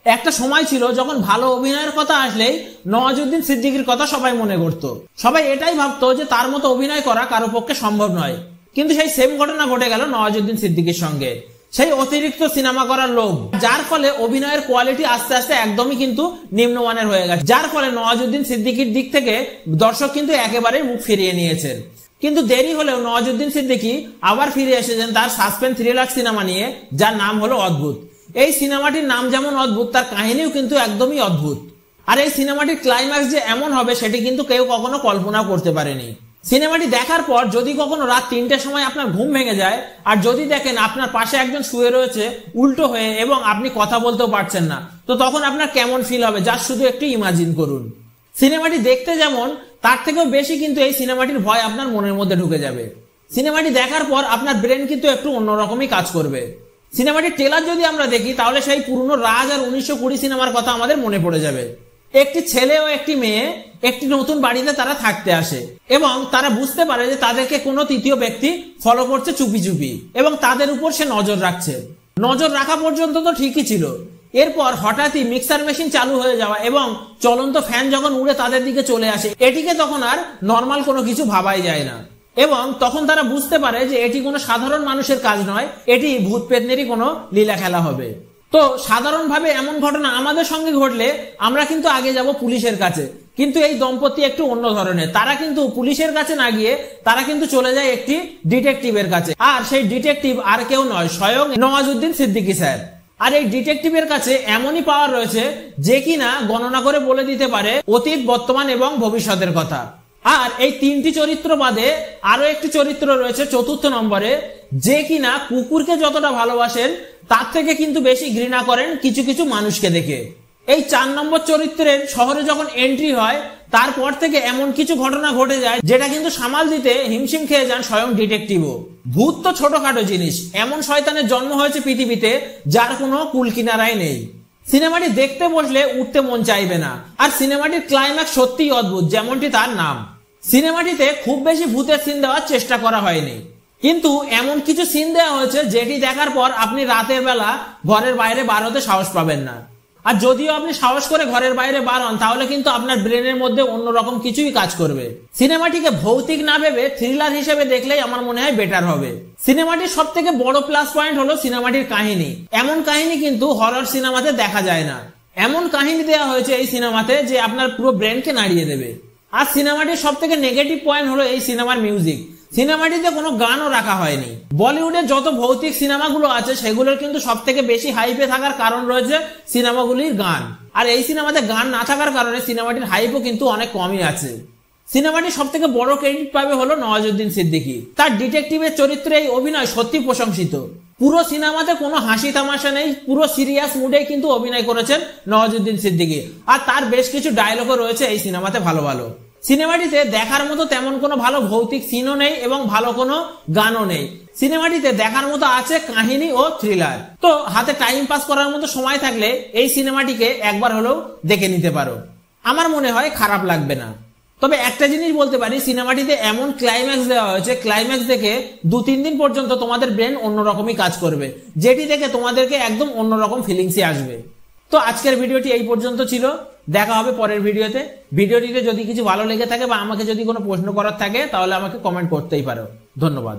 একটা সময় ছিল যখন ভালো অভিনয়ের কথা আসলেই নওয়াজুদ্দিন সিদ্দিকীর কথা সবাই মনে করত। সবাই এটাই ভাবতো যে তার মতো অভিনয় করা কারো পক্ষে সম্ভব নয়। কিন্তু সেই সেম ঘটনা ঘটে গেল নওয়াজুদ্দিন সিদ্দিকীর সঙ্গে। সেই অতিরিক্ত সিনেমা করার লোভ, যার ফলে অভিনয়ের কোয়ালিটি আস্তে আস্তে একদমই কিন্তু নিম্নমানের হয়ে গেছে, যার ফলে নওয়াজুদ্দিন সিদ্দিকীর দিক থেকে দর্শক কিন্তু একেবারেই মুখ ফিরিয়ে নিয়েছেন। কিন্তু দেরি হলেও নওয়াজুদ্দিন সিদ্দিকী আবার ফিরে এসেছেন তার সাসপেন্স থ্রিলার সিনেমা নিয়ে, যার নাম হলো অদ্ভুত। এই সিনেমাটির নাম যেমন অদ্ভুত, তার কাহিনীও কিন্তু একদমই অদ্ভুত। আর এই সিনেমাটির ক্লাইম্যাক্স যে এমন হবে সেটি কিন্তু কেউ কখনো কল্পনা করতে পারেনি। সিনেমাটি দেখার পর যদি কখনো রাত 3টের সময় আপনার ঘুম ভেঙে যায় আর যদি দেখেন আপনার পাশে একজন শুয়ে রয়েছে উল্টো হয়ে এবং আপনি কথা বলতেও পারছেন না, তো তখন আপনার কেমন ফিল হবে যা শুধু একটু ইমাজিন করুন। সিনেমাটি দেখতে যেমন, তার থেকেও বেশি কিন্তু এই সিনেমাটির ভয় আপনার মনের মধ্যে ঢুকে যাবে। সিনেমাটি দেখার পর আপনার ব্রেন কিন্তু একটু অন্যরকমই কাজ করবে। সিনেমাটির ট্রেলার যদি আমরা দেখি তাহলে সেই পুরনো রাজ আর 1920 সিনেমার কথা আমাদের মনে পড়ে যাবে। একটি ছেলে ও একটি মেয়ে একটি নতুন বাড়িতে তারা থাকতে আসে এবং তারা বুঝতে পারে যে তাদেরকে কোনো তৃতীয় ব্যক্তি ফলো করছে চুপি চুপি এবং তাদের উপর সে নজর রাখছে। নজর রাখা পর্যন্ত তো ঠিকই ছিল, এরপর হঠাৎই মিক্সার মেশিন চালু হয়ে যাওয়া এবং চলন্ত ফ্যান যখন উড়ে তাদের দিকে চলে আসে, এটিকে তখন আর নর্মাল কোনো কিছু ভাবাই যায় না এবং তখন তারা বুঝতে পারে যে এটি কোনো সাধারণ মানুষের কাজ নয়, এটি ভূত পেতনেরই কোনো লীলা খেলা হবে। তো সাধারণভাবে এমন ঘটনা আমাদের সঙ্গে ঘটলে আমরা কিন্তু আগে যাব পুলিশের কাছে, কিন্তু এই দম্পতি একটু অন্য ধরনের। তারা কিন্তু পুলিশের কাছে না গিয়ে তারা কিন্তু চলে যায় একটি ডিটেকটিভের কাছে, আর সেই ডিটেকটিভ আর কেউ নয়, স্বয়ং নওয়াজুদ্দিন সিদ্দিকী স্যার। আর এই ডিটেকটিভের কাছে এমনই পাওয়ার রয়েছে যে কিনা গণনা করে বলে দিতে পারে অতীত, বর্তমান এবং ভবিষ্যতের কথা। আর এই 3টি চরিত্র বাদে আরো একটি চরিত্র রয়েছে 4র্থ নম্বরে, যে কিনা কুকুরকে যতটা ভালোবাসেন তার থেকে কিন্তু বেশি ঘৃণা করেন কিছু কিছু মানুষকে দেখে। এই 4 নম্বর চরিত্রের শহরে যখন এন্ট্রি হয় তারপর থেকে এমন কিছু ঘটনা ঘটে যায় যেটা কিন্তু সামাল দিতে হিমশিম খেয়ে যান স্বয়ং ডিটেকটিভও। ভূত তো ছোটখাটো জিনিস, এমন শয়তানের জন্ম হয়েছে পৃথিবীতে যার কোনো কুল কিনারাই নেই। সিনেমাটি দেখতে বসলে উঠতে মন চাইবে না। আর সিনেমাটির ক্লাইম্যাক্স সত্যিই অদ্ভুত, যেমনটি তার নাম। সিনেমাটিতে খুব বেশি ভূতের সিন দেওয়ার চেষ্টা করা হয়নি, কিন্তু এমন কিছু সিন দেওয়া হয়েছে যেটি দেখার পর আপনি রাতের বেলা ঘরের বাইরে বার হতে সাহস পাবেন না। আর যদিও আপনি সাহস করে ঘরের বাইরে বার হন তাহলে কিন্তু আপনার ব্রেনের মধ্যে অন্যরকম কিছুই কাজ করবে। সিনেমাটিকে ভৌতিক না ভেবে থ্রিলার হিসেবে দেখলেই আমার মনে হয় বেটার হবে। সিনেমাটির সব থেকে বড় প্লাস পয়েন্ট হলো সিনেমাটির কাহিনী। এমন কাহিনী কিন্তু হরর সিনেমাতে দেখা যায় না। এমন কাহিনী দেওয়া হয়েছে এই সিনেমাতে যে আপনার পুরো ব্রেনকে নাড়িয়ে দেবে। আর সিনেমাটির সব থেকে নেগেটিভ পয়েন্ট হলো এই সিনেমার মিউজিক। সিনেমাটিতে কোনো গানও রাখা হয়নি। বলিউডের যত ভৌতিক সিনেমাগুলো আছে সেগুলোর কিন্তু সব থেকে বেশি হাইপে থাকার কারণ রয়েছে সিনেমাগুলির গান, আর এই সিনেমাতে গান না থাকার কারণে সিনেমাটির হাইপও কিন্তু অনেক কমই আছে। সিনেমাটির সব থেকে বড় ক্রেডিট পাবে হলো নওয়াজুদ্দিন সিদ্দিকী। তার ডিটেকটিভের চরিত্রে এই অভিনয় সত্যি প্রশংসিত। পুরো সিনেমাতে কোনো হাসি তামাশা নেই, পুরো সিরিয়াস মুডে কিন্তু অভিনয় করেছেন নওয়াজুদ্দিন সিদ্দিকী। আর তার বেশ কিছু ডায়লগও রয়েছে এই সিনেমাতে ভালো ভালো। সিনেমাটিতে দেখার মতো তেমন কোনো ভালো ভৌতিক সিনও নেই এবং ভালো কোনো গানও নেই। সিনেমাটিতে দেখার মতো আছে কাহিনী ও থ্রিলার। তো হাতে টাইম পাস করার মতো সময় থাকলে এই সিনেমাটিকে একবার হলেও দেখে নিতে পারো, আমার মনে হয় খারাপ লাগবে না। তবে একটা জিনিস বলতে পারি, সিনেমাটিতে এমন ক্লাইম্যাক্স দেওয়া হয়েছে, ক্লাইম্যাক্স দেখে 2-3 দিন পর্যন্ত তোমাদের ব্রেন অন্যরকমই কাজ করবে, যেটি দেখে তোমাদেরকে একদম অন্যরকম ফিলিংসই আসবে। তো আজকের ভিডিওটি এই পর্যন্ত ছিল, দেখা হবে পরের ভিডিওতে। ভিডিওটিতে যদি কিছু ভালো লেগে থাকে বা আমাকে যদি কোনো প্রশ্ন করার থাকে তাহলে আমাকে কমেন্ট করতেই পারো। ধন্যবাদ।